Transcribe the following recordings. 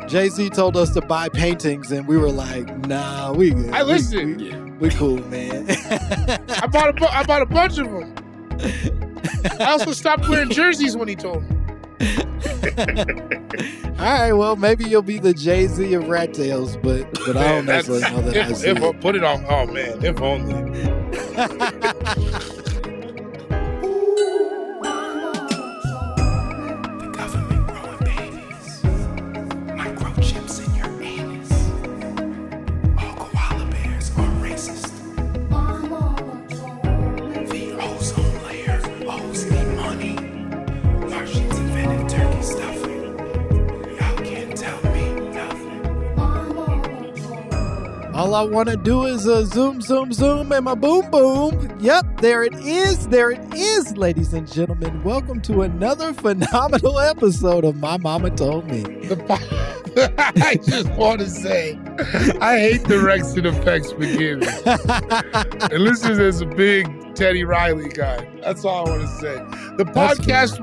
Jay-Z told us to buy paintings, and we were like, nah, we good. I listened. We cool, man. I bought a bunch of them. I also stopped wearing jerseys when he told me. All right, well, maybe you'll be the Jay-Z of rat tails, but I don't necessarily know that. If I put it on, oh man, if only. The government growing babies, microchips in your anus. All koala bears are racist. The ozone layer owes me money. Martians invented turkey stuffing. Y'all can't tell me nothing. All I want to do is zoom, zoom, zoom, and my boom, boom. Yep, there it is, ladies and gentlemen. Welcome to another phenomenal episode of My Mama Told Me. I just want to say, I hate the Langston effects beginning. And listen, as a big Teddy Riley guy. That's all I want to say. The podcast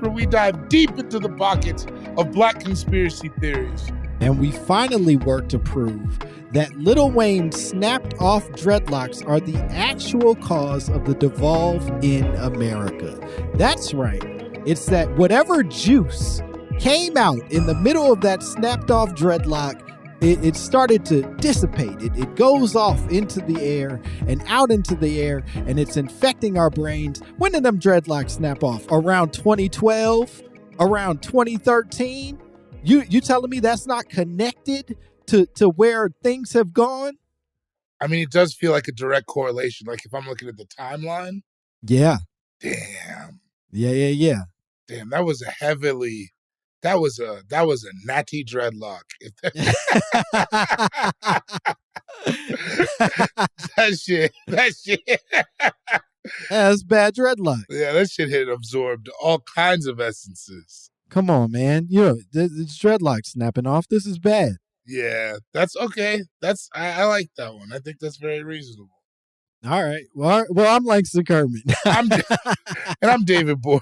where we dive deep into the pockets of Black conspiracy theories. And we finally worked to prove that Lil Wayne's snapped off dreadlocks are the actual cause of the devolve in America. That's right. It's that whatever juice came out in the middle of that snapped off dreadlock, it started to dissipate. It goes off into the air and out into the air, and it's infecting our brains. When did them dreadlocks snap off? Around 2012? Around 2013? You telling me that's not connected to where things have gone? I mean, it does feel like a direct correlation. Like if I'm looking at the timeline. Yeah. Damn. Yeah. Damn, that was a natty dreadlock. That shit. That's bad dreadlock. Yeah, that shit had absorbed all kinds of essences. Come on, man. It's dreadlock snapping off. This is bad. Yeah, that's okay. I like that one. I think that's very reasonable. All right. Well, I'm Langston Kerman. And I'm David Boy.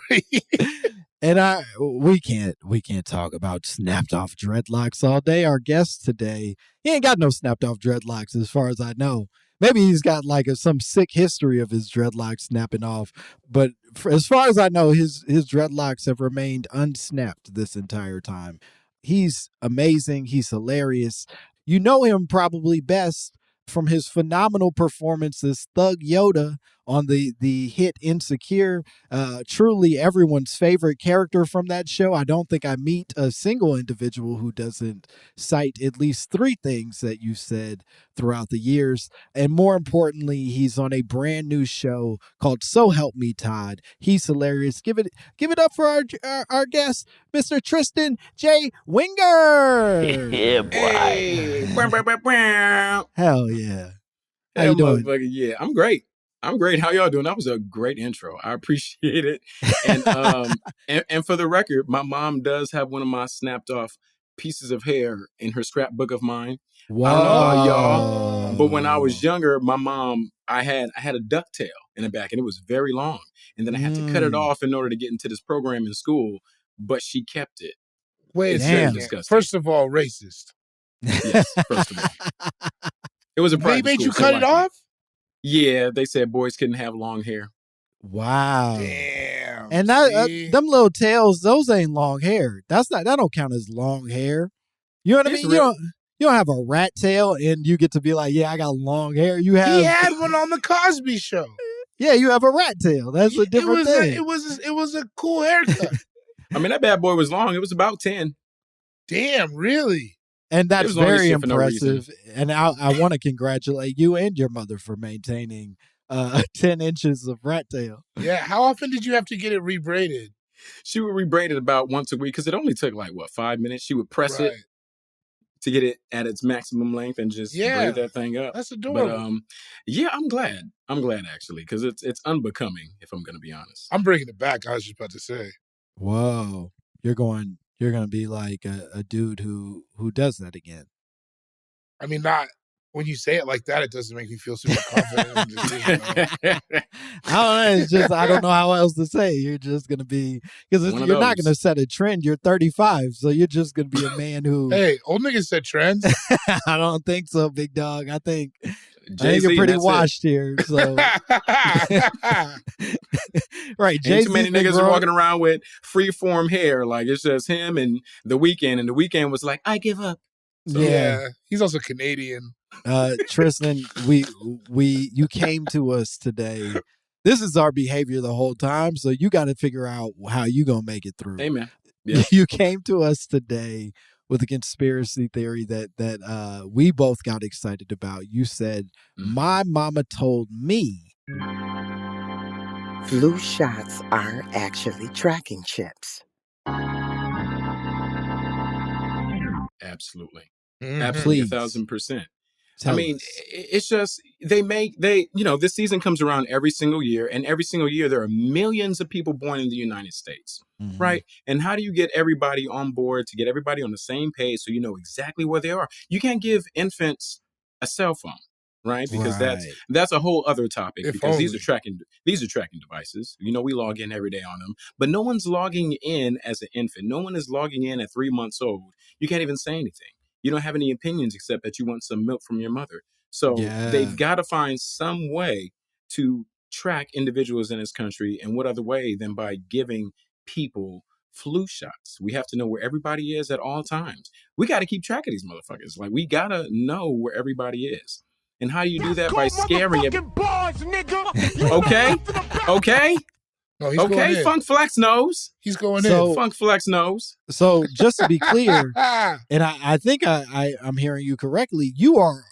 And we can't talk about snapped off dreadlocks all day. Our guest today, he ain't got no snapped off dreadlocks as far as I know. Maybe he's got like some sick history of his dreadlocks snapping off. But as far as I know, his dreadlocks have remained unsnapped this entire time. He's amazing. He's hilarious. You know him probably best from his phenomenal performance as Thug Yoda on the hit Insecure. Truly everyone's favorite character from that show. I don't think I meet a single individual who doesn't cite at least 3 things that you said throughout the years. And more importantly, he's on a brand new show called So Help Me Todd. He's hilarious. Give it up for our guest, Mr. Tristen J. Winger. Yeah, boy. Hey. Hell yeah. How Hey, you doing? motherfucker. Yeah, I'm great. How y'all doing? That was a great intro. I appreciate it. And and for the record, my mom does have one of my snapped off pieces of hair in her scrapbook of mine. Wow. I don't know about y'all, but when I was younger, my mom, I had a ducktail in the back, and it was very long. And then I had to cut it off in order to get into this program in school, but she kept it. Wait, It's very damn. disgusting. First of all, racist. Yes, first of all. It was a They private made school, you so cut it likely. off? Yeah, they said boys couldn't have long hair. Wow. Damn. And that see? them little tails, those ain't long hair. That don't count as long hair. You know what I It's mean? real. You don't have a rat tail and you get to be like, yeah, I got long hair. You have He had one on the Cosby Show. yeah, you have a rat tail. That's a different thing. It was a cool haircut. I mean, that bad boy was long. It was about 10. Damn, really? And that's was long as very shit for no impressive. And I want to congratulate you and your mother for maintaining 10 inches of rat tail. Yeah. How often did you have to get it rebraided? She would rebraid it about once a week because it only took 5 minutes. She would press it to get it at its maximum length and just braid that thing up. That's adorable. But yeah, I'm glad. I'm glad actually because it's unbecoming if I'm going to be honest. I'm bringing it back. I was just about to say. Whoa. You're going to be like a dude who does that again. I mean, not When you say it like that, it doesn't make me feel super confident in the decision. I don't know. It's just I don't know how else to say. You're just gonna be because you're not gonna set a trend. You're 35, so you're just gonna be a man who. Hey, old niggas set trends. I don't think so, big dog. I think Jay-Z, you're pretty washed here. So right, Ain't too many niggas are walking around with freeform hair. Like it's just him and The Weeknd, and The Weeknd was like, "I give up." So, yeah, he's also Canadian. Tristan, you came to us today. This is our behavior the whole time, so you got to figure out how you gonna make it through. Amen. Yeah. You came to us today with a conspiracy theory that we both got excited about. You said, "My mama told me flu shots are actually tracking chips." Absolutely. Mm-hmm. Absolutely, 1,000%. I mean, it's just this season comes around every single year, and every single year there are millions of people born in the United States, right? And how do you get everybody on board to get everybody on the same page so you know exactly where they are? You can't give infants a cell phone, right? Because that's a whole other topic. Because these are tracking devices. You know, we log in every day on them, but no one's logging in as an infant. No one is logging in at 3 months old. You can't even say anything. You don't have any opinions except that you want some milk from your mother. So they've got to find some way to track individuals in this country. And what other way than by giving people flu shots? We have to know where everybody is at all times. We got to keep track of these motherfuckers. Like, we got to know where everybody is. And how do you do that? By scaring it. Okay. No, he's going in. Funk Flex knows. He's going in. Funk Flex knows. So just to be clear, and I think I'm hearing you correctly, you are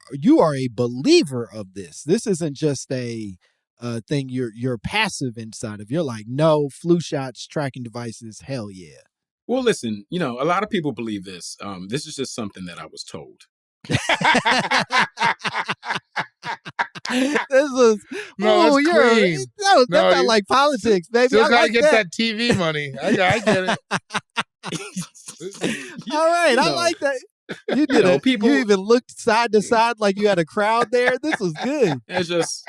a believer of this. This isn't just a thing you're passive inside of. You're like, no, flu shots, tracking devices, hell yeah. Well, listen, a lot of people believe this. This is just something that I was told. This was that felt like politics, baby. Still gotta like get that TV money. I get it. All right, I like that. You did it. You even looked side to side like you had a crowd there. This was good. It's just,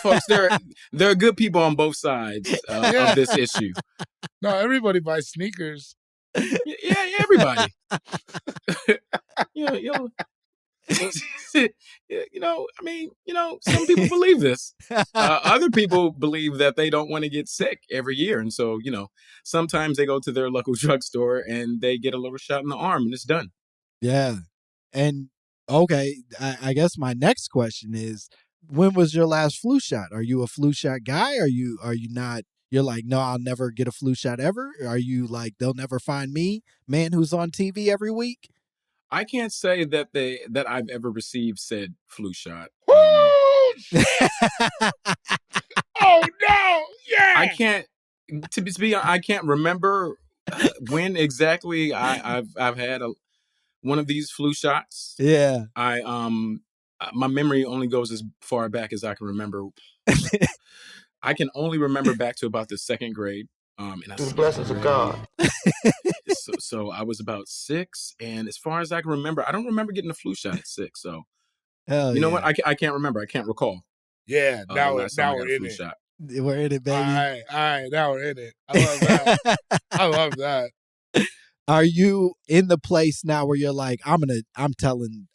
folks, there are good people on both sides of this issue. No, everybody buys sneakers. Yeah, everybody. Some people believe this. Other people believe that they don't want to get sick every year. And so, sometimes they go to their local drugstore and they get a little shot in the arm and it's done. Yeah. And okay, I guess my next question is, when was your last flu shot? Are you a flu shot guy? Are you not? You're like, no, I'll never get a flu shot ever? Are you like, they'll never find me, man who's on TV every week? I can't say that I've ever received said flu shot. Oh no! Yeah. I can't. I can't remember when exactly I've had one of these flu shots. Yeah. My memory only goes as far back as I can remember. I can only remember back to about the second grade. And the blessings of God. So I was about 6, and as far as I can remember, I don't remember getting a flu shot at 6. So you know what? I can't remember. I can't recall. Yeah, now we're in it. Shot. We're in it, baby. All right, now we're in it. I love that. I love that. Are you in the place now where you're like, I'm telling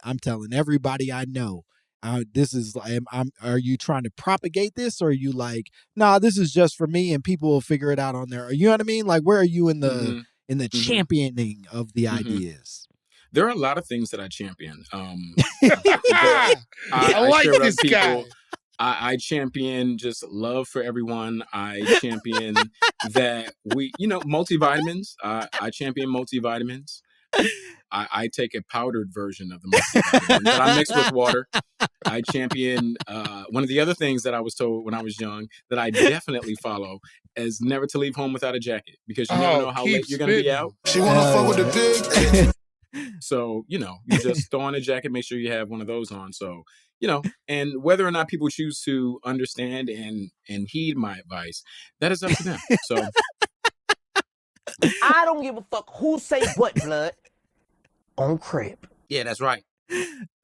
everybody I know, this is, are you trying to propagate this, or are you like, nah, this is just for me and people will figure it out on there? You know what I mean? Like, where are you in the championing of the ideas? There are a lot of things that I champion. I like this guy. I champion just love for everyone. I champion that multivitamins. I champion multivitamins. I take a powdered version of the multivitamin that I mix with water. I champion one of the other things that I was told when I was young that I definitely follow is never to leave home without a jacket, because you never know how late you're going to be out. She want to fuck with the dick. So, you just throw on a jacket, make sure you have one of those on. So, and whether or not people choose to understand and heed my advice, that is up to them. So I don't give a fuck who say what, blood. On crib. Yeah, that's right.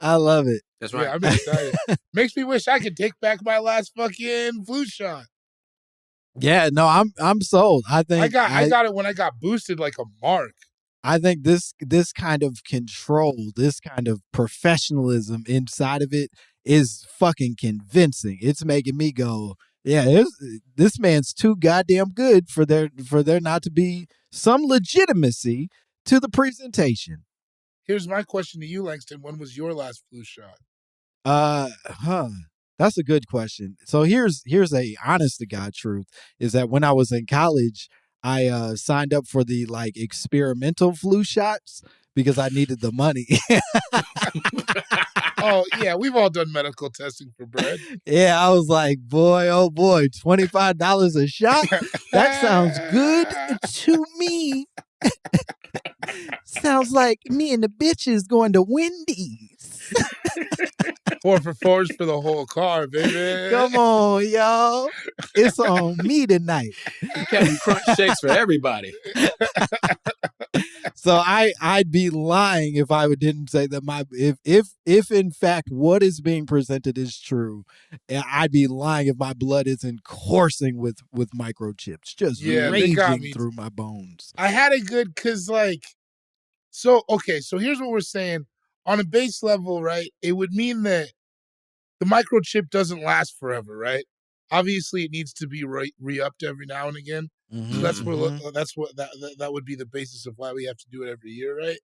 I love it. That's right. Yeah, I'm excited. Makes me wish I could take back my last fucking flu shot. Yeah, no, I'm sold. I think I got it when I got boosted like a mark. I think this kind of control, this kind of professionalism inside of it is fucking convincing. It's making me go, yeah, this man's too goddamn good for there not to be some legitimacy to the presentation. Here's my question to you, Langston. When was your last flu shot? That's a good question. So here's a honest to God truth is that when I was in college, I signed up for the like experimental flu shots because I needed the money. Oh, yeah, we've all done medical testing for bread. Yeah, I was like, boy, oh boy, $25 a shot? That sounds good to me. Sounds like me and the bitches going to Wendy's. 4 for 4s for the whole car, baby. Come on, y'all. It's on me tonight. Captain Crunch shakes for everybody. So I'd be lying if I didn't say that if in fact what is being presented is true, I'd be lying if my blood isn't coursing with microchips, just raging through my bones. I had it good because so here's what we're saying. On a base level, right, it would mean that the microchip doesn't last forever, right? Obviously, it needs to be re-upped every now and again. Mm-hmm, So that's that would be the basis of why we have to do it every year, right?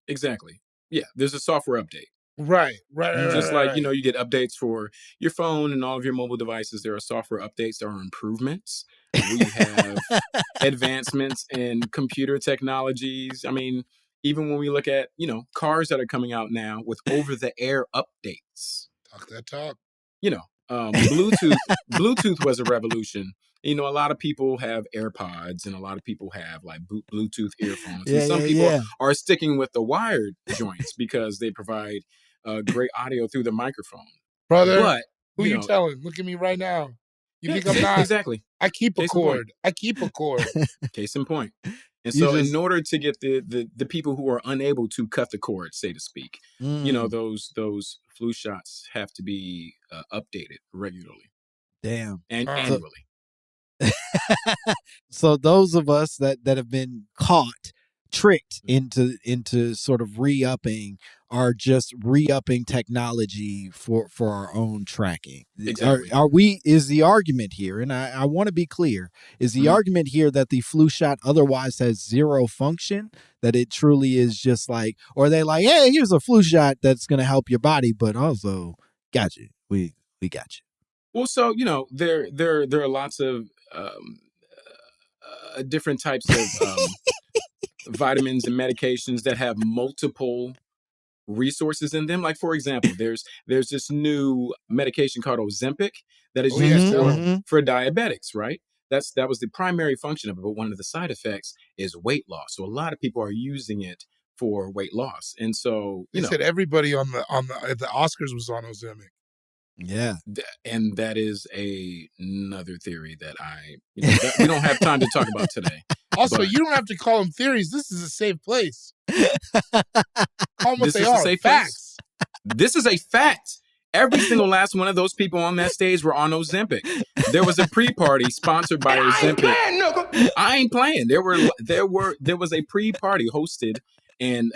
Exactly. Yeah, there's a software update. Right. Just like, you get updates for your phone and all of your mobile devices. There are software updates. There are improvements. We have advancements in computer technologies. I mean, even when we look at, cars that are coming out now with over-the-air updates. Talk that talk. Bluetooth was a revolution. A lot of people have AirPods and a lot of people have like Bluetooth earphones. Yeah, and some people are sticking with the wired joints because they provide great audio through the microphone. Brother, but, who you telling? Look at me right now. You think I'm not? Exactly. I keep a cord. Case in point. And so in order to get the people who are unable to cut the cord, so to speak, those flu shots have to be updated regularly. Damn. And annually. So those of us that have been tricked into sort of re-upping are just re-upping technology for our own tracking. Exactly. Is the argument here, and I want to be clear, is the argument here that the flu shot otherwise has zero function, that it truly is just like, or are they like, hey, here's a flu shot that's going to help your body, but also got you. We got you. Well, so, there are lots of different types of vitamins and medications that have multiple resources in them. Like, for example, there's this new medication called Ozempic that is used for diabetics, right? That was the primary function of it, but one of the side effects is weight loss. So a lot of people are using it for weight loss, and so they said everybody on the Oscars was on Ozempic. Yeah, and that is another theory that that we don't have time to talk about today. Also, you don't have to call them theories. This is a safe place. Call them what they are. Facts. This is a fact. Every single last one of those people on that stage were on Ozempic. There was a pre-party sponsored by Ozempic. I ain't playing. There was a pre-party hosted and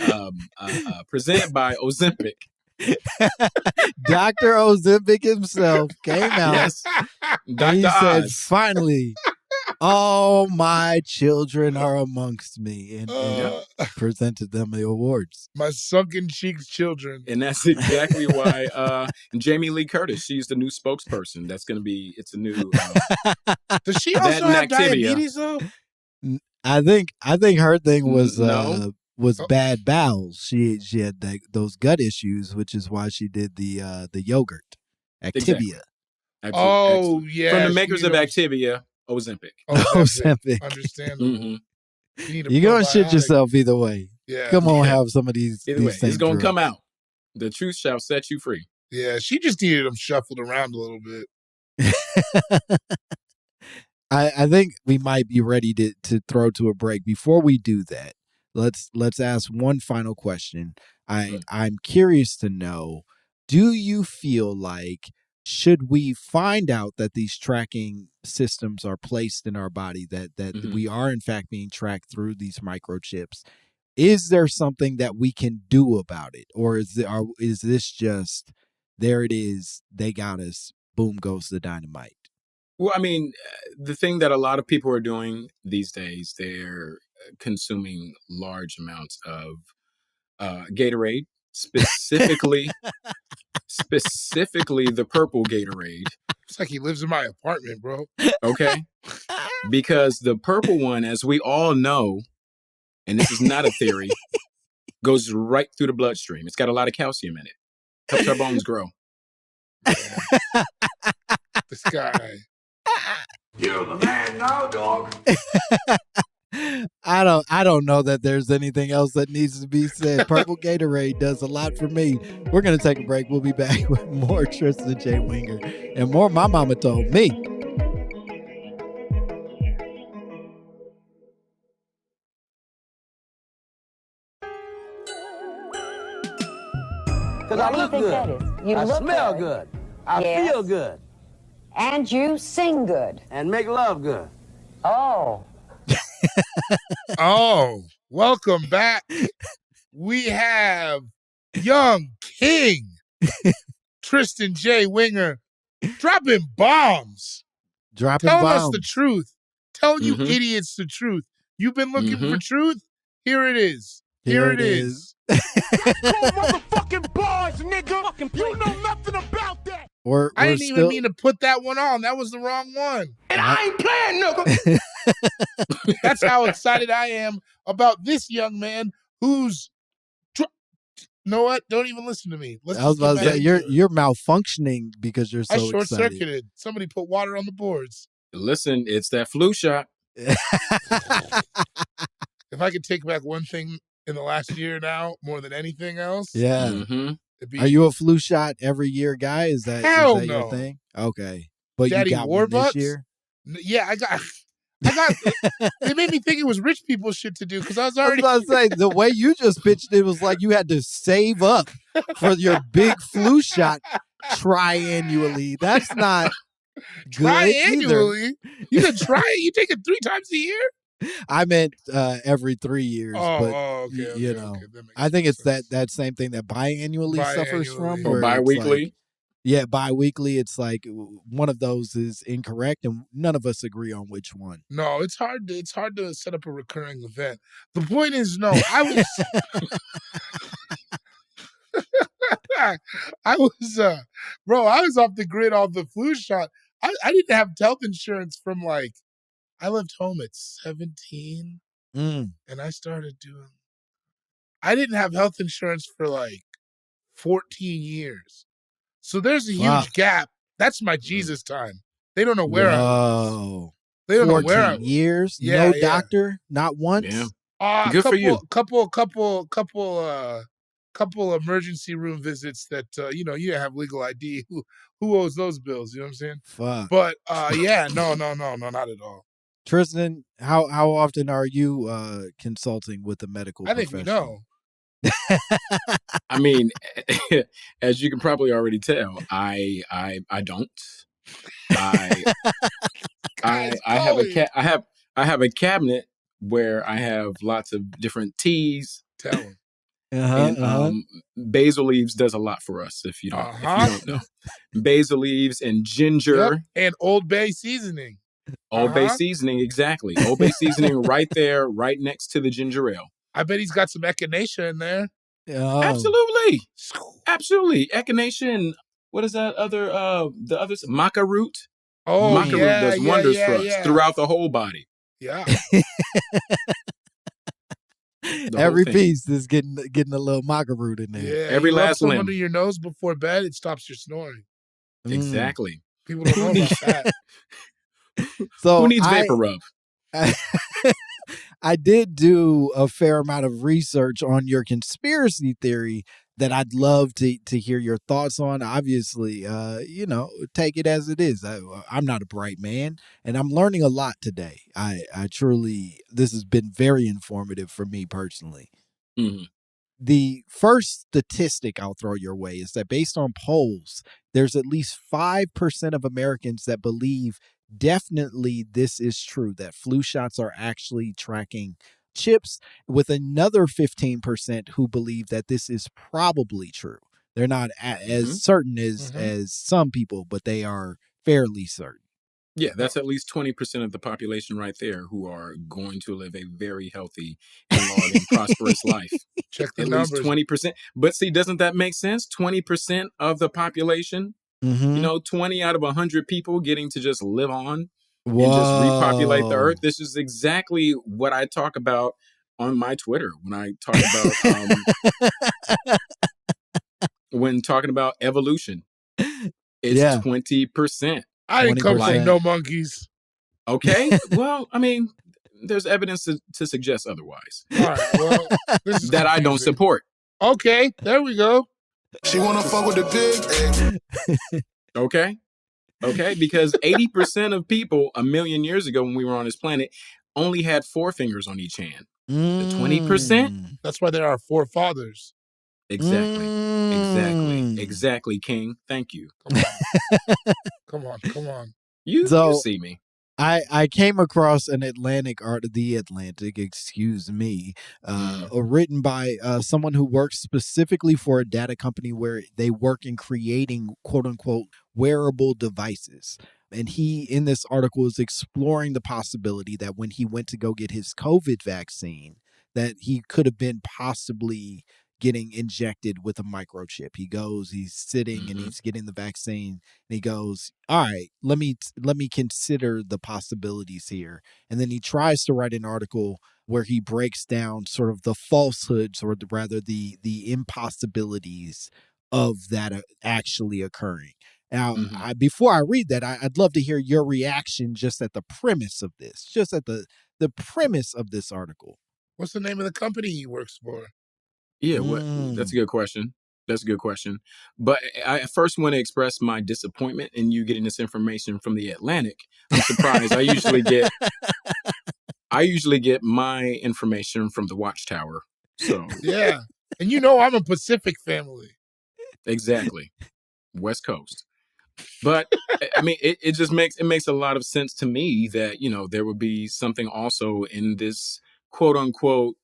presented by Ozempic. Dr. Ozempic himself came out. Yes. And he said, finally, all my children are amongst me, and presented them the awards. My sunken cheeks children. And that's exactly why Jamie Lee Curtis, she's the new spokesperson. That's going to be, it's a new. Does she also have diabetes though? I think her thing was No. bad bowels. She had those gut issues, which is why she did the yogurt, Activia. Exactly. Yeah. From the makers of Activia, Ozempic. Ozempic. Understandable. Mm-hmm. You're going to shit yourself either way. Yeah. Come on, have some of these. Either way, it's going to come out. The truth shall set you free. Yeah, she just needed them shuffled around a little bit. I think we might be ready to throw to a break. Before we do that, let's ask one final question. I'm curious to know, do you feel like, should we find out that these tracking systems are placed in our body, that we are in fact being tracked through these microchips, is there something that we can do about it? Or is this just, there it is, they got us, boom goes the dynamite? Well, I mean, the thing that a lot of people are doing these days, they're consuming large amounts of Gatorade, specifically the Purple Gatorade. It's like he lives in my apartment, bro. Okay, because the purple one, as we all know, and this is not a theory, goes right through the bloodstream. It's got a lot of calcium in it. Helps our bones grow. Yeah. This guy. You're the man now, dog. I don't know that there's anything else that needs to be said. Purple Gatorade does a lot for me. We're going to take a break. We'll be back with more Tristen J. Winger and more My Mama Told Me. Because I look good. I smell good. I feel good. And you sing good. And make love good. Oh. Oh, welcome back. We have young king Tristen J. Winger dropping bombs. Telling us the truth. Telling you idiots the truth. You've been looking for truth? Here it is. Here it is. Motherfucking bars, nigga. You know nothing about that. I didn't even mean to put that one on. That was the wrong one. And I ain't playing, nigga. That's how excited I am about this young man who's... You know what? Don't even listen to me. I was about to say, you're malfunctioning because you're so excited. I short-circuited. Somebody put water on the boards. Listen, it's that flu shot. If I could take back one thing in the last year now, more than anything else. Yeah. Are you a flu shot every year guy? Is that your thing? Okay. But Daddy you got Warbucks? one this year? Yeah, I got it made me think it was rich people shit to do because I was already... I was about to say, the way you just pitched it was like you had to save up for your big flu shot triannually. That's not good triannually? Either. You can try it? You take it 3 times a year? I meant every 3 years. Okay. You know, I think it's that same thing that biannually suffers from. Or bi-weekly. Like, yeah, bi-weekly. It's like one of those is incorrect, and none of us agree on which one. No, it's hard to set up a recurring event. The point is, no, I was... I was off the grid off the flu shot. I didn't have health insurance from like... I left home at 17, and I started doing... I didn't have health insurance for like 14 years. So there's a huge gap. That's my Jesus time. They don't know where I was. They don't know where I was. 14 years? No doctor? Not once? Yeah. Good for you. Couple emergency room visits that, you have legal ID. Who owes those bills? You know what I'm saying? Fuck. But, no, not at all. Tristan, how often are you consulting with a medical professional? I think we know. I mean, as you can probably already tell, I don't. I have a cabinet where I have lots of different teas. Tell him. And basil leaves does a lot for us if you don't know. Basil leaves and ginger and Old Bay seasoning. Old Bay seasoning, exactly. Old Bay seasoning right there, right next to the ginger ale. I bet he's got some echinacea in there. Absolutely. Echinacea and what is that other the others? Maca root. Oh, maca root does wonders for us throughout the whole body. Yeah. Every piece is getting a little maca root in there. Yeah, every last limb under your nose before bed, it stops your snoring. Exactly. People don't know about that. So who needs vapor rub? I did do a fair amount of research on your conspiracy theory that I'd love to hear your thoughts on. Obviously, take it as it is. I'm not a bright man, and I'm learning a lot today. I truly, this has been very informative for me personally. Mm-hmm. The first statistic I'll throw your way is that based on polls, there's at least 5% of Americans that believe definitely this is true, that flu shots are actually tracking chips, with another 15% who believe that this is probably true. They're not as certain as some people, but they are fairly certain. Yeah, that's at least 20% of the population right there who are going to live a very healthy and long and prosperous life. Check the at numbers. least 20%. But see, doesn't that make sense? 20% of the population, 20 out of 100 people getting to just live on and just repopulate the earth. This is exactly what I talk about on my Twitter when I talk about when talking about evolution. It's 20%. I didn't come from no monkeys. Okay. Well, I mean, there's evidence to suggest otherwise. All right. Well, this is that I don't support. Okay. There we go. She wanna fuck with the pig. Okay. Okay. Because 80% of people a million years ago when we were on this planet only had 4 fingers on each hand. The 20%. That's why there are 4 fathers. Exactly, King. Thank you. Come on. You see me. I came across an The Atlantic, written by someone who works specifically for a data company where they work in creating quote unquote wearable devices. And he, in this article, is exploring the possibility that when he went to go get his COVID vaccine, that he could have been possibly getting injected with a microchip. He's sitting and he's getting the vaccine, and he goes, all right, let me consider the possibilities here. And then he tries to write an article where he breaks down sort of the falsehoods, or rather the impossibilities of that actually occurring. Now, before I read that, I'd love to hear your reaction just at the premise of this, just at the premise of this article. What's the name of the company he works for? Yeah, that's a good question. But I first want to express my disappointment in you getting this information from The Atlantic. I'm surprised. I usually get my information from the Watchtower. So yeah, and I'm a Pacific family. Exactly, West Coast. But I mean, it just makes a lot of sense to me that there would be something also in this quote unquote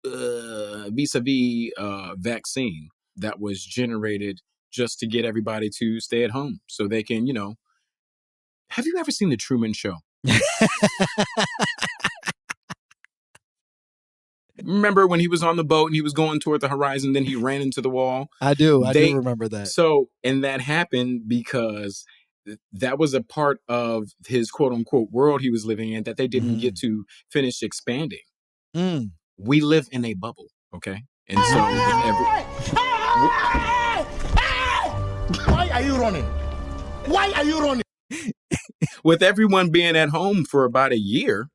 vis-a-vis vaccine that was generated just to get everybody to stay at home so they can, have you ever seen The Truman Show? Remember when he was on the boat and he was going toward the horizon, then he ran into the wall? I do remember that. So, and that happened because that was a part of his quote unquote world he was living in that they didn't get to finish expanding. We live in a bubble, okay? And so Why are you running? With everyone being at home for about a year,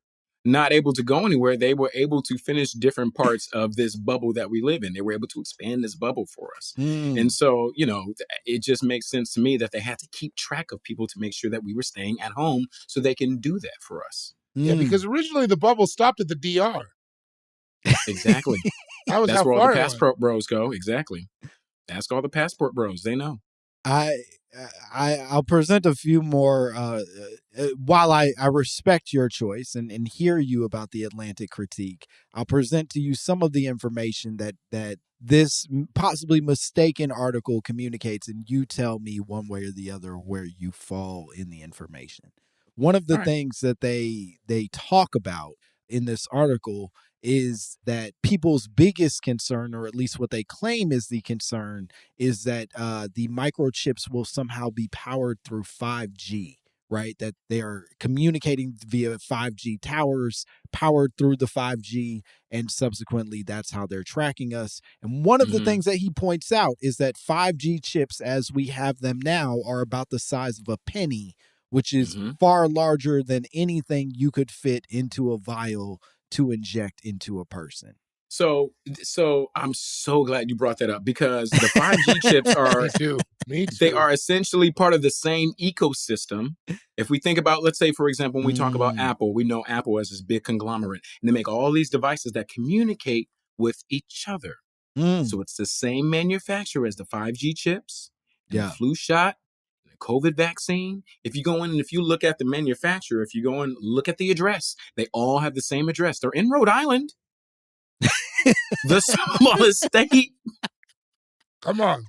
not able to go anywhere, they were able to finish different parts of this bubble that we live in. They were able to expand this bubble for us. And so, it just makes sense to me that they had to keep track of people to make sure that we were staying at home so they can do that for us. Yeah, because originally the bubble stopped at the DR. Exactly. That's where all the passport bros go. Exactly. Ask all the passport bros. They know. I'll present a few more while I respect your choice and hear you about the Atlantic critique. I'll present to you some of the information that this possibly mistaken article communicates, and you tell me one way or the other where you fall in the information. One of the things that they talk about in this article is that people's biggest concern, or at least what they claim is the concern, is that the microchips will somehow be powered through 5G, right? That they are communicating via 5G towers, powered through the 5G, and subsequently that's how they're tracking us. And one of the things that he points out is that 5G chips, as we have them now, are about the size of a penny, which is far larger than anything you could fit into a vial to inject into a person. So I'm so glad you brought that up because the 5G chips are Me too. they are essentially part of the same ecosystem. If we think about, let's say, for example, when we talk about Apple, we know Apple as this big conglomerate, and they make all these devices that communicate with each other. So it's the same manufacturer as the 5G chips, and the flu shot, and the COVID vaccine. If you go in and if you look at the manufacturer, if you go and look at the address, they all have the same address. They're in Rhode Island, the smallest state. Come on.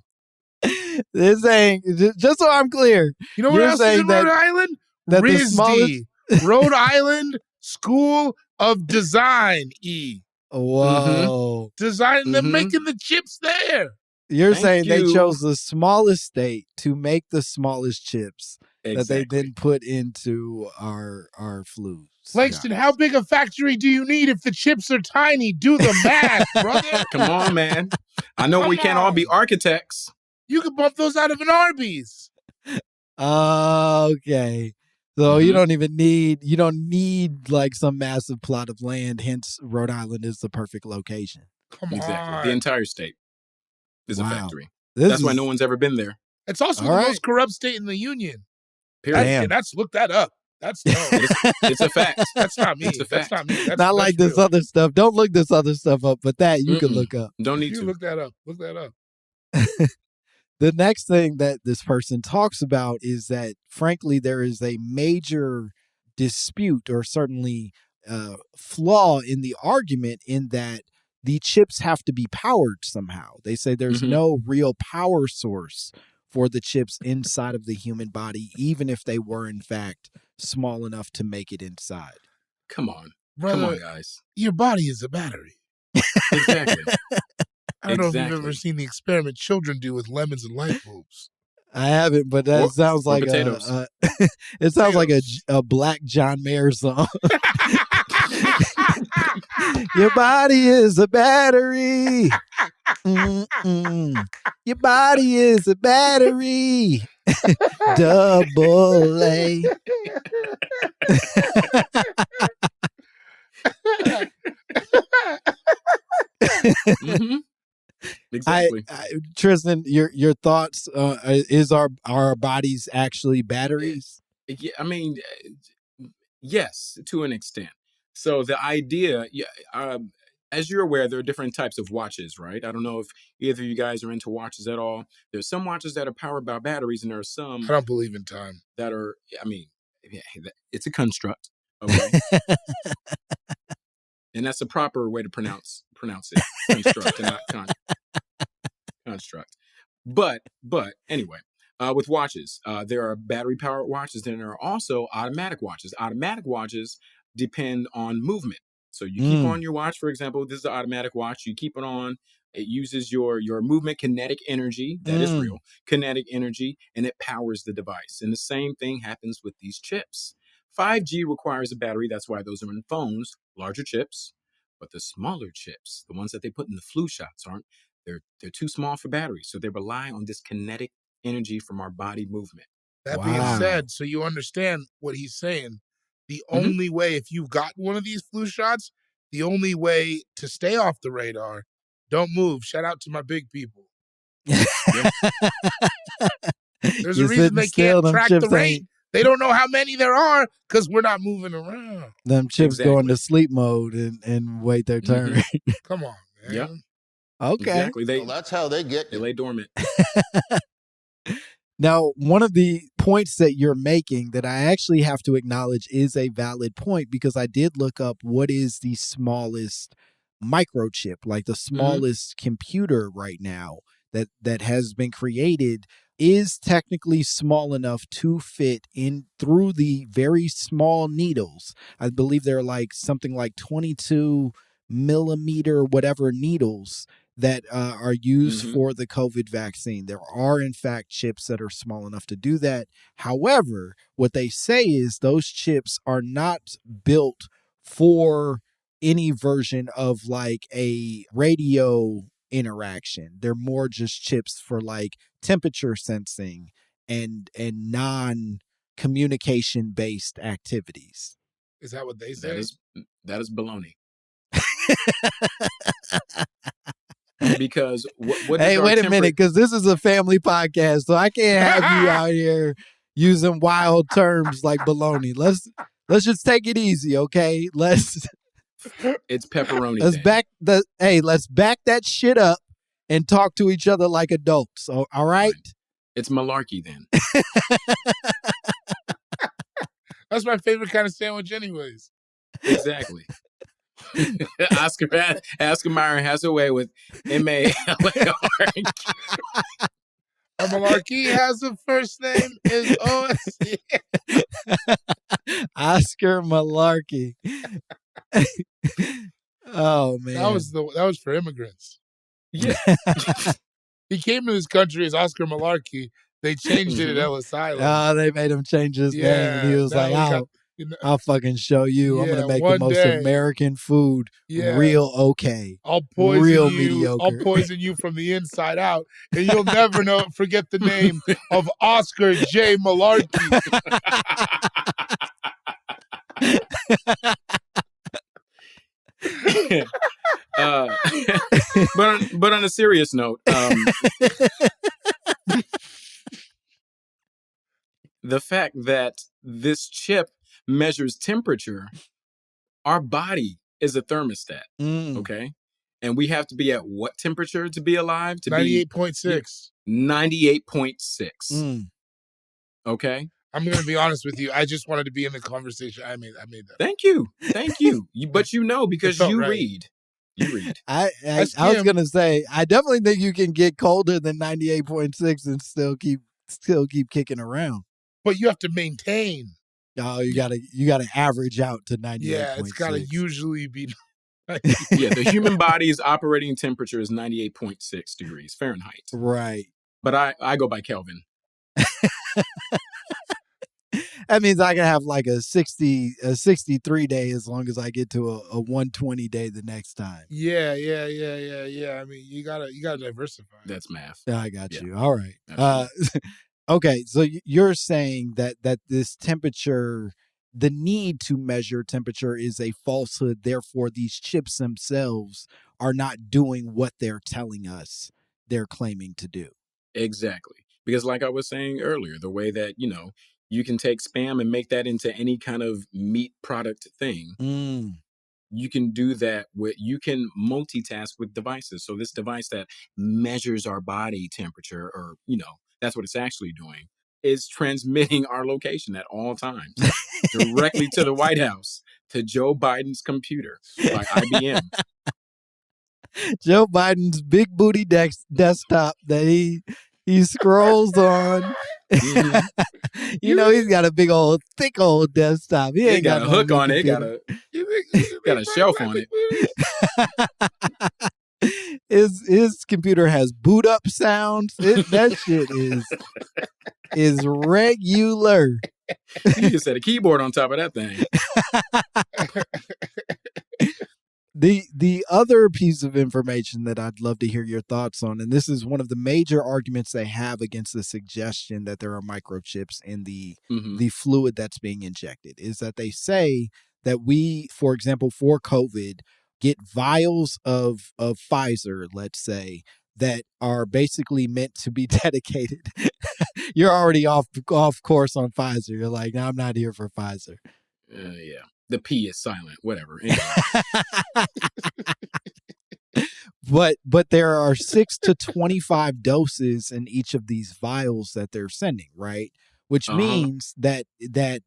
They're saying, just so I'm clear, You know what else is in Rhode Island? RISD, Rhode Island School of Design. Whoa. Design, they're making the chips there. You're saying they chose the smallest state to make the smallest chips that they then put into our flu. Langston, how big a factory do you need if the chips are tiny? Do the math, brother. Come on, man. I know we can't all be architects. You can bump those out of an Arby's. Okay. So you don't need like some massive plot of land. Hence, Rhode Island is the perfect location. Come on. Exactly. The entire state is a factory. This That's why no one's ever been there. It's also the most corrupt state in the union. Period. Look that up. That's it's a fact. That's not me. It's a fact. That's not me. Not like this other stuff. Don't look this other stuff up, but that you can look up. Don't need to. Look that up. Look that up. The next thing that this person talks about is that, frankly, there is a major dispute or certainly flaw in the argument in that the chips have to be powered somehow. They say there's no real power source for the chips inside of the human body, even if they were, in fact, small enough to make it inside. Come on. Brother, Come on, guys. Your body is a battery. Exactly. I don't know if you've ever seen the experiment children do with lemons and light bulbs. I haven't, but that sounds like it sounds like a Black John Mayer song. Your body is a battery. Your body is a battery. Double A. Exactly. Tristan, your thoughts? Is our bodies actually batteries? Yeah, I mean, yes, to an extent. So the idea, as you're aware, there are different types of watches, right? I don't know if either of you guys are into watches at all. There's some watches that are powered by batteries, and there are some. I don't believe in time. That are, I mean, it's a construct, okay? And that's the proper way to pronounce it. Construct and not construct. But anyway, with watches, there are battery powered watches. Then there are also automatic watches. Automatic watches depend on movement. So you keep on your watch, for example, this is an automatic watch. You keep it on. It uses your movement kinetic energy. That is real kinetic energy, and it powers the device. And the same thing happens with these chips. 5G requires a battery. That's why those are in phones, larger chips. But the smaller chips, the ones that they put in the flu shots, they're too small for batteries. So they rely on this kinetic energy from our body movement. That being said, so you understand what he's saying, the only way, if you've got one of these flu shots, the only way to stay off the radar, don't move. Shout out to my big people. There's a reason they can't track the rate. They don't know how many there are because we're not moving around. Them chips go into sleep mode and wait their turn. Come on, man. Yep. Okay. Exactly. Well, that's how they get They lay dormant. Now, one of the points that you're making that I actually have to acknowledge is a valid point, because I did look up what is the smallest microchip, like the smallest computer right now that has been created is technically small enough to fit in through the very small needles. I believe they're like something like 22 millimeter whatever needles that are used for the COVID vaccine. There are, in fact, chips that are small enough to do that. However, what they say is those chips are not built for any version of like a radio interaction. They're more just chips for like temperature sensing and non-communication based activities. Is that what they say? That is baloney. Because what Hey, does our wait a minute, because this is a family podcast, so I can't have you out here using wild terms like baloney. Let's just take it easy, okay? It's pepperoni let's day. let's back that shit up and talk to each other like adults. All right? It's malarkey then. That's my favorite kind of sandwich, anyways. Exactly. Oscar Mayer has a way with M-A-L-A-R-K. A malarkey has a first name is O-S-C. Oscar Malarkey. Oh man, that was for immigrants. Yeah. He came to this country as Oscar Malarkey. They changed it at Ellis Island. Oh, they made him change his name, and he was like, I'll fucking show you. I'm gonna make the most American food real okay. I'll poison real you. mediocre. I'll poison you from the inside out, and you'll never forget the name of Oscar J. Malarkey. But on a serious note, the fact that this chip measures temperature, our body is a thermostat, okay? And we have to be at what temperature to be alive? 98.6. 98.6. Okay? I'm going to be honest with you. I just wanted to be in the conversation. I made that. Thank you. But because you read. You read. I was going to say, I definitely think you can get colder than 98.6 and still keep kicking around. But you have to maintain. Oh, you gotta average out to 98.6. Yeah, it's got to usually be. Yeah, the human body's operating temperature is 98.6 degrees Fahrenheit. Right. But I go by Kelvin. That means I can have like a 63 day as long as I get to a 120 day the next time. Yeah. I mean, you gotta diversify. That's math. Yeah, I got you. All right. Okay, so you're saying that this temperature, the need to measure temperature is a falsehood. Therefore, these chips themselves are not doing what they're telling us they're claiming to do. Exactly. Because like I was saying earlier, the way that, you can take Spam and make that into any kind of meat product thing. You can do that you can multitask with devices. So this device that measures our body temperature, or, that's what it's actually doing, is transmitting our location at all times directly to the White House, to Joe Biden's computer by IBM. Joe Biden's big booty desktop that he scrolls on. He's got a big old, thick old desktop. He ain't got a hook on it. Got a shelf on it. His computer has boot up sounds. That shit is regular. You just set a keyboard on top of that thing. The other piece of information that I'd love to hear your thoughts on, and this is one of the major arguments they have against the suggestion that there are microchips in the fluid that's being injected, is that they say that we, for example, for COVID, get vials of Pfizer, let's say, that are basically meant to be dedicated. You're already off course on Pfizer. You're like, no, I'm not here for Pfizer. Yeah. The P is silent, whatever. Anyway. But there are 6 to 25 doses in each of these vials that they're sending, right? Which means that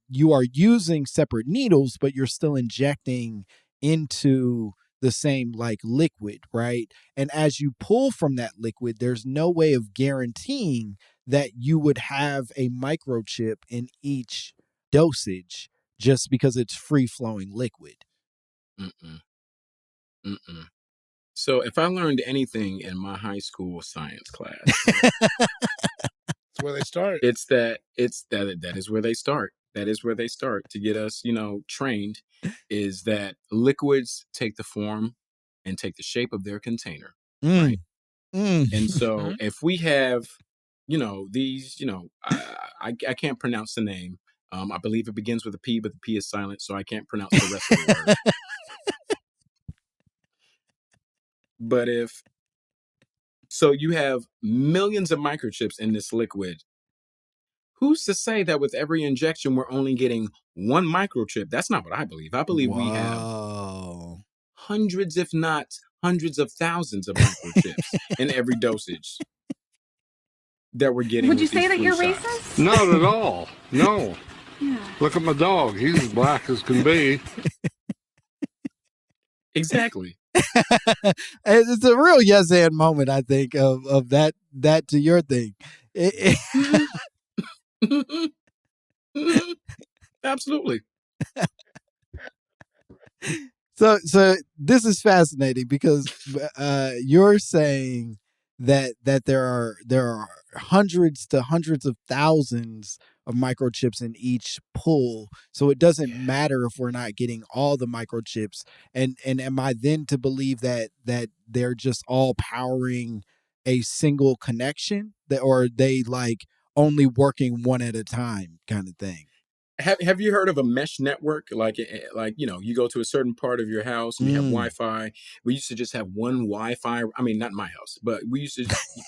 you are using separate needles, but you're still injecting into the same like liquid, right? And as you pull from that liquid, there's no way of guaranteeing that you would have a microchip in each dosage just because it's free-flowing liquid. So if I learned anything in my high school science class, it's where they start. That is where they start. That is where they start to get us, trained, is that liquids take the form and take the shape of their container. Right? And so if we have, these, I can't pronounce the name. I believe it begins with a P, but the P is silent, so I can't pronounce the rest of the word. But so you have millions of microchips in this liquid. Who's to say that with every injection, we're only getting one microchip? That's not what I believe. I believe we have Whoa. hundreds, if not hundreds of thousands of microchips in every dosage that we're getting. Would you with say these that flu you're shots. racist? Not at all. No. Look at my dog. He's as black as can be. Exactly. It's a real yes and moment, I think, of that to your thing. Absolutely. So this is fascinating because you're saying that there are hundreds of thousands of microchips in each pull, so it doesn't matter if we're not getting all the microchips. And am I then to believe that they're just all powering a single connection, or are they like only working one at a time kind of thing? Have you heard of a mesh network? Like you go to a certain part of your house and you have Wi-Fi. We used to just have one Wi-Fi. I mean, not my house, but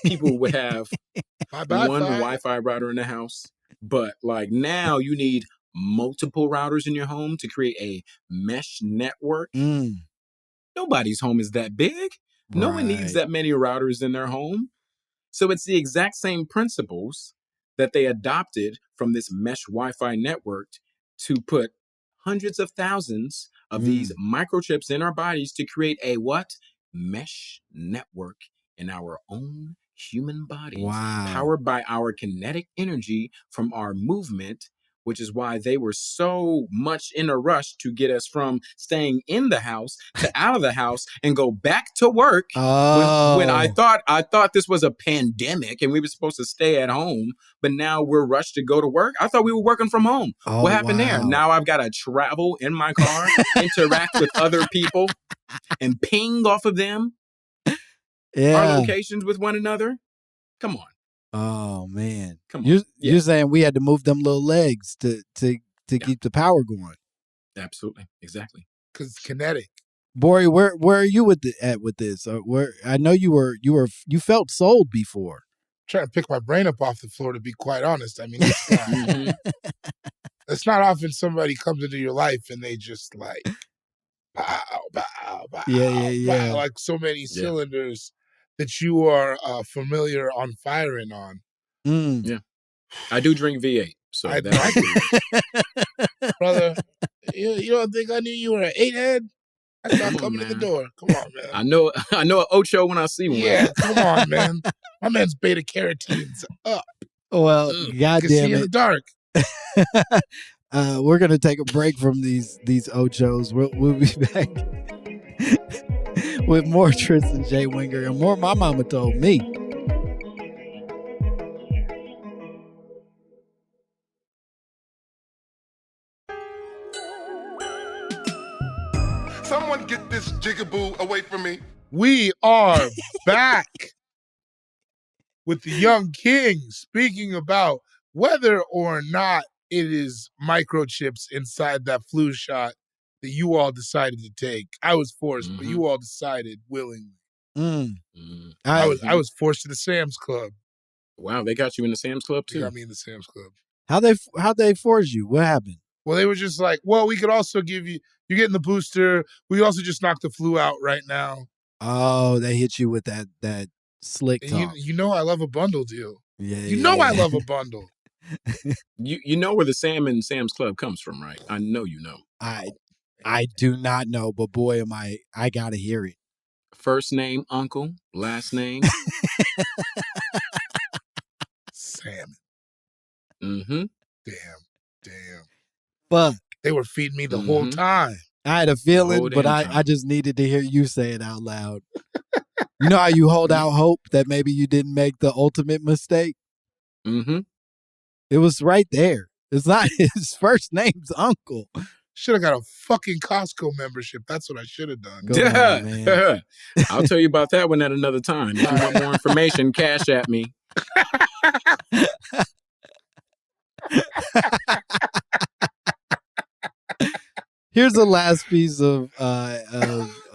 people would have one Wi-Fi router in the house. But like now you need multiple routers in your home to create a mesh network. Nobody's home is that big. No one needs that many routers in their home. So it's the exact same principles that they adopted from this mesh Wi-Fi network to put hundreds of thousands of these microchips in our bodies to create a what? Mesh network in our own human bodies, powered by our kinetic energy from our movement, which is why they were so much in a rush to get us from staying in the house to out of the house and go back to work. When I thought this was a pandemic and we were supposed to stay at home, but now we're rushed to go to work. I thought we were working from home. What happened there? Now I've got to travel in my car, interact with other people, and ping off of them our locations with one another. Come on. Oh man! Come on. You're saying we had to move them little legs to keep the power going? Absolutely, exactly. Because it's kinetic. Bori, where are you with this? Where I know you felt sold before. Trying to pick my brain up off the floor, to be quite honest. I mean, it's not often somebody comes into your life and they just like pow, pow, pow, pow, like so many cylinders that you are familiar on firing on. Yeah, I do drink V8, so brother, you don't think I knew you were an 8-head? I saw coming in the door. Come on, man. I know an Ocho when I see one. Yeah, come on, man. My man's beta carotene's up. Well, goddamn it. In the dark. We're gonna take a break from these Ochos. We'll be back with more Tristen J. Winger and more My Mama Told Me. Someone get this jigaboo away from me. We are back with the young king speaking about whether or not it is microchips inside that flu shot that you all decided to take. I was forced, but you all decided willingly. I was forced to the Sam's Club. Wow, they got you in the Sam's Club too? They got me in the Sam's Club. How'd they force you? What happened? Well, they were just like, well, we could also give you, you're getting the booster. We also just knocked the flu out right now. Oh, they hit you with that slick talk. You know I love a bundle deal. Yeah, I love a bundle. You know where the Sam and Sam's Club comes from, right? I know you know. I do not know, but boy, I gotta hear it. First name, Uncle. Last name. Salmon. Mm-hmm. Damn. Fuck. They were feeding me the whole time. I had a feeling, but I just needed to hear you say it out loud. You know how you hold out hope that maybe you didn't make the ultimate mistake? Mm-hmm. It was right there. It's not his first name's Uncle. Should have got a fucking Costco membership. That's what I should have done. On, man. I'll tell you about that one at another time. If you want more information, cash at me. Here's the last piece of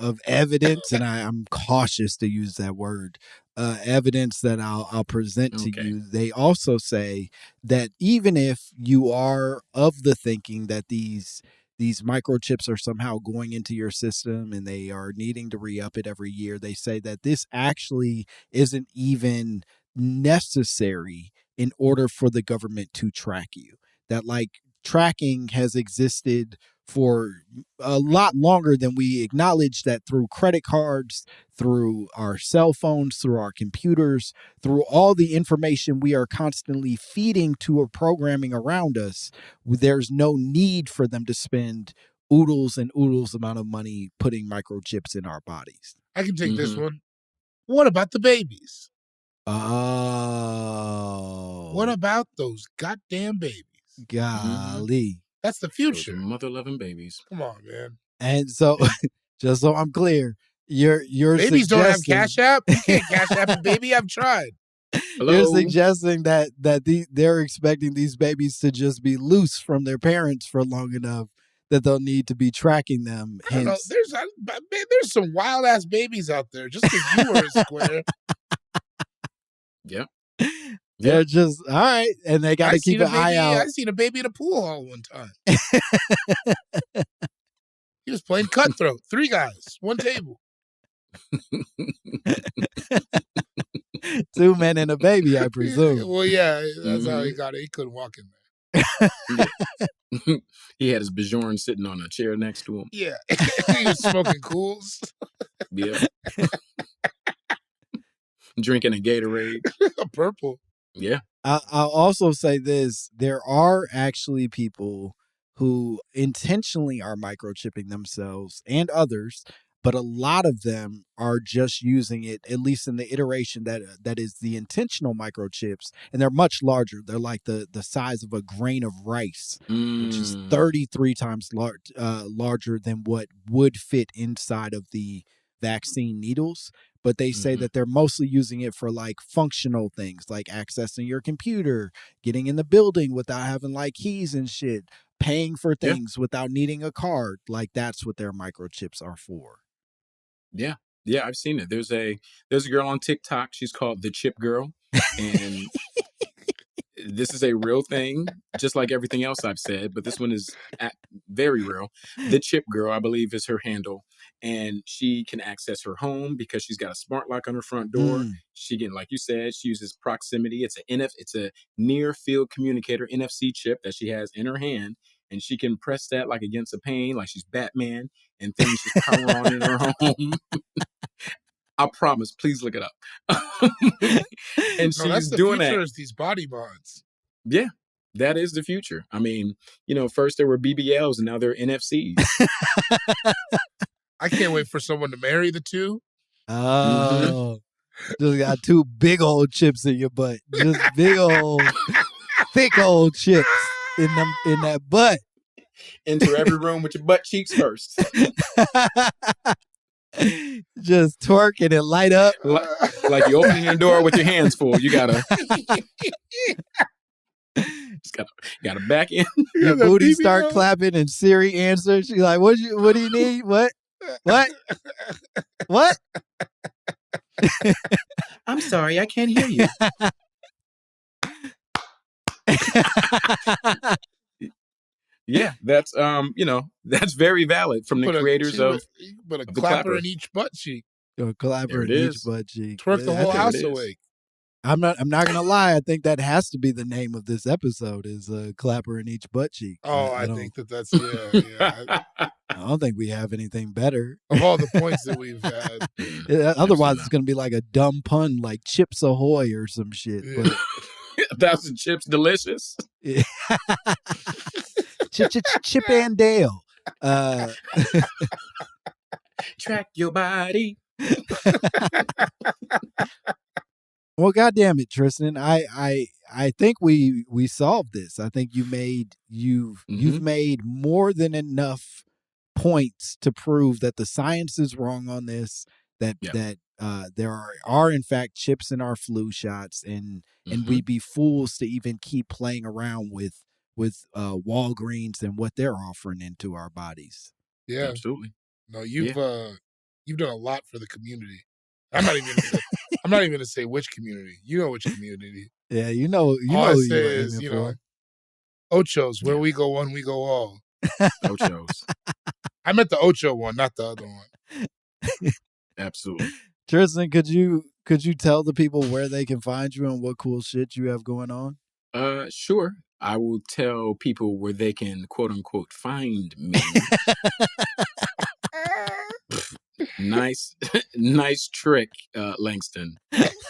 of evidence, and I'm cautious to use that word, evidence that I'll present to you. They also say that even if you are of the thinking that these microchips are somehow going into your system and they are needing to re-up it every year, they say that this actually isn't even necessary in order for the government to track you. That like tracking has existed for a lot longer than we acknowledge, that through credit cards, through our cell phones, through our computers, through all the information we are constantly feeding to a programming around us, there's no need for them to spend oodles and oodles amount of money putting microchips in our bodies. I can take this one. What about the babies? Oh. What about those goddamn babies? Golly. That's the future. Mother-loving babies. Come on, man. And so, just so I'm clear, you're babies don't have CashApp. You can't Cash App a baby. I've tried. Hello? You're suggesting that they're expecting these babies to just be loose from their parents for long enough that they'll need to be tracking them. I don't know. There's some wild ass babies out there. Just because you were a square. Yeah. They're just all right, and they got to keep an eye out. I seen a baby in a pool hall one time. He was playing cutthroat. 3 guys, 1 table. 2 men and a baby, I presume. Well, yeah, that's how he got it. He couldn't walk in there. He had his Bjorn sitting on a chair next to him. Yeah, he was smoking cools. Yeah. Drinking a Gatorade. A purple. Yeah. I'll also say this. There are actually people who intentionally are microchipping themselves and others, but a lot of them are just using it, at least in the iteration that is the intentional microchips, and they're much larger. They're like the size of a grain of rice, which is 33 times larger than what would fit inside of the vaccine needles. But they say that they're mostly using it for like functional things, like accessing your computer, getting in the building without having like keys and shit, paying for things without needing a card. Like that's what their microchips are for. Yeah. Yeah, I've seen it. There's a girl on TikTok. She's called the Chip Girl. And this is a real thing, just like everything else I've said, but this one is very real. The Chip Girl, I believe, is her handle. And she can access her home because she's got a smart lock on her front door. She can, like you said, she uses proximity. It's a near field communicator NFC chip that she has in her hand. And she can press that like against a pane, like she's Batman, and things just power on in her home. I promise. Please look it up. And she's that's the doing future that. is these body mods. Yeah, that is the future. I mean, first there were BBLs and now they're NFCs. I can't wait for someone to marry the two. Oh, just got 2 big old chips in your butt. Just big old, thick old chips in that butt. Enter every room with your butt cheeks first. Just twerking and light up. Like you open your door with your hands full. You gotta back in. Your booty start clapping and Siri answers. She's like, what do you need? What? I'm sorry, I can't hear you. Yeah, that's that's very valid from the creators of put a the clapper clappers. in each butt cheek. A clapper in each butt cheek. Twerk the whole house awake. I'm not gonna lie. I think that has to be the name of this episode, is a clapper in each butt cheek. Oh, I think that's yeah. I don't think we have anything better. Of all the points that we've had. Otherwise, it's gonna be like a dumb pun, like Chips Ahoy or some shit. Yeah. But that's the chips delicious. Chip and Dale. Track your body. Well, goddamn it, Tristan. I think we solved this. I think you've made more than enough points to prove that the science is wrong on this. That there are in fact chips in our flu shots, and we'd be fools to even keep playing around with Walgreens and what they're offering into our bodies. Yeah, absolutely. No, You've done a lot for the community. I'm not even gonna say which community. You know which community. Yeah, you know All I who say you were is, aiming for. Ochos, where we go one, we go all. Ochos. I meant the Ocho one, not the other one. Absolutely. Tristan, could you tell the people where they can find you and what cool shit you have going on? Sure. I will tell people where they can quote unquote find me. Nice trick, Langston.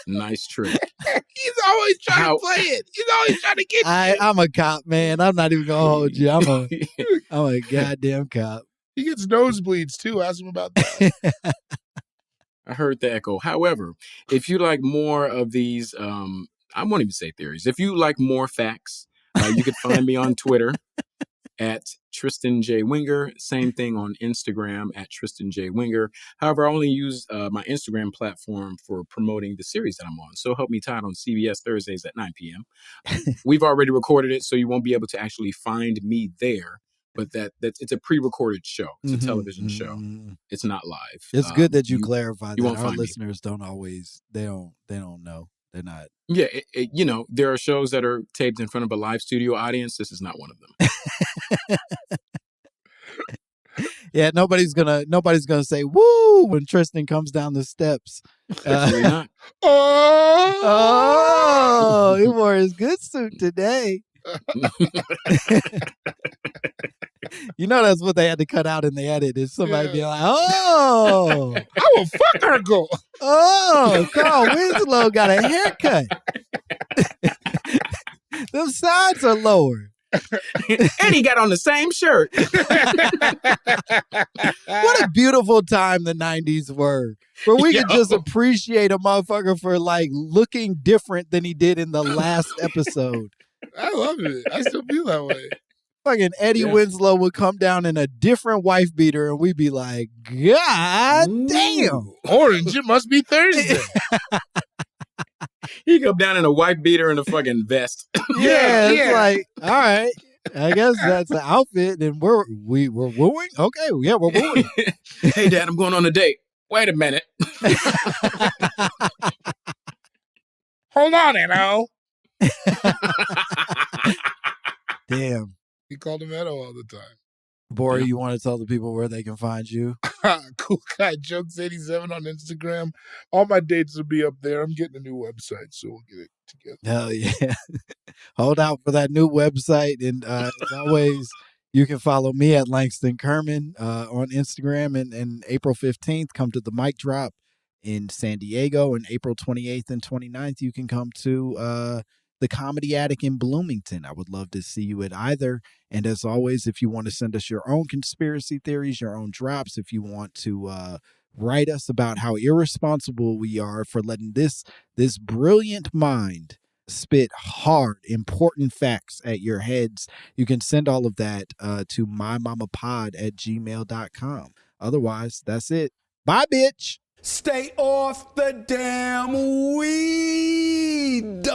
Nice trick. He's always trying to play it. He's always trying to get you. I'm a cop, man. I'm not even gonna hold you. I'm a goddamn cop. He gets nosebleeds too. Ask him about that. I heard the echo. However, if you like more of these, I won't even say theories. If you like more facts, you can find me on Twitter at Tristen J Winger. Same thing on Instagram at Tristen J Winger. However, I only use my Instagram platform for promoting the series that I'm on. So Help Me Todd on CBS Thursdays at 9 p.m. We've already recorded it, so you won't be able to actually find me there. But it's a pre-recorded show. It's a television show. It's not live. It's good that you clarified that. Our find listeners don't always they don't know. They're not. Yeah, there are shows that are taped in front of a live studio audience. This is not one of them. Yeah, nobody's gonna say woo when Tristan comes down the steps. Definitely not. Oh, he wore his good suit today. You know that's what they had to cut out in the edit is somebody being like, oh, I will fuck her girl. Oh, Carl Winslow got a haircut. Them sides are lower. And he got on the same shirt. What a beautiful time the 90s were. Where we could just appreciate a motherfucker for like looking different than he did in the last episode. I love it. I still feel that way. Fucking Eddie Winslow would come down in a different wife beater and we'd be like, God damn. Orange, it must be Thursday. He come down in a wife beater and a fucking vest. Yeah, it's like, all right. I guess that's the outfit and we're wooing? Okay, yeah, we're wooing. Hey, Dad, I'm going on a date. Wait a minute. Hold on, Edo. Damn. He called him Edo all the time. Bori, you want to tell the people where they can find you? Cool Guy Jokes 87 on Instagram. All my dates will be up there. I'm getting a new website, so we'll get it together. Hell yeah. Hold out for that new website. And as always, you can follow me at Langston Kerman on Instagram. And April 15th, come to the Mic Drop in San Diego. And April 28th and 29th, you can come to the Comedy Attic in Bloomington. I would love to see you at either. And as always, if you want to send us your own conspiracy theories, your own drops, if you want to write us about how irresponsible we are for letting this brilliant mind spit hard, important facts at your heads, you can send all of that to mymommapod@gmail.com. Otherwise, that's it. Bye, bitch. Stay off the damn weed.